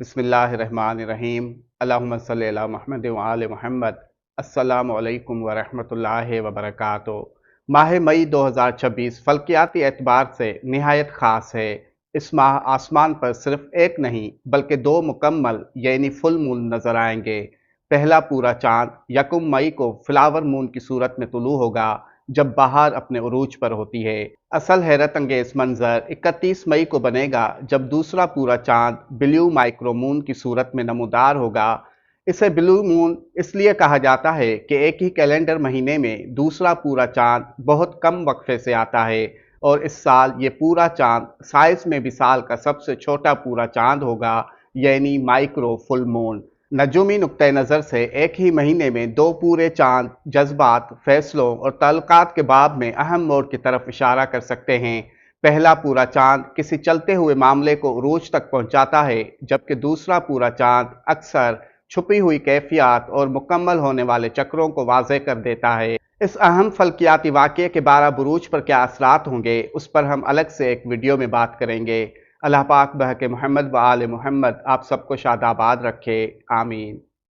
बिस्मिल्लाहिर्रहमानिर्रहीम। अल्लाहुम्मा सल्लि अला मुहम्मद व आले मुहम्मद। अस्सलामु अलैकुम व रहमतुल्लाहि व बरकातुहू। माह मई 2026 फल्कियाती एतबार से निहायत ख़ास है। इस माह आसमान पर सिर्फ एक नहीं बल्कि दो मुकम्मल यानी फुल मून नजर आएंगे। पहला पूरा चांद यकम मई को फ्लावर मून की सूरत में तुलू होगा, जब बहार अपने उरूज पर होती है। असल हैरत अंगेज मंजर 31 मई को बनेगा, जब दूसरा पूरा चांद ब्लू माइक्रो मून की सूरत में नमूदार होगा। इसे ब्लू मून इसलिए कहा जाता है कि एक ही कैलेंडर महीने में दूसरा पूरा चांद बहुत कम वक्फे से आता है, और इस साल ये पूरा चांद साइज में भी साल का सबसे छोटा पूरा चांद होगा, यानी माइक्रो फुल मून। नजूमी नुक्ते नज़र से एक ही महीने में दो पूरे चांद जज्बात, फैसलों और ताल्लुकात के बाब में अहम मोड़ की तरफ इशारा कर सकते हैं। पहला पूरा चांद किसी चलते हुए मामले को उरूज तक पहुंचाता है, जबकि दूसरा पूरा चांद अक्सर छुपी हुई कैफियत और मुकम्मल होने वाले चक्रों को वाज़ेह कर देता है। इस अहम फल्कियाती वाक़ये के 12 बुरूज पर क्या असरात होंगे, उस पर हम अलग से एक वीडियो में बात करेंगे। अल्लाह पाक बहके मोहम्मद व आले मोहम्मद आप सबको शादाबाद रखे, आमीन।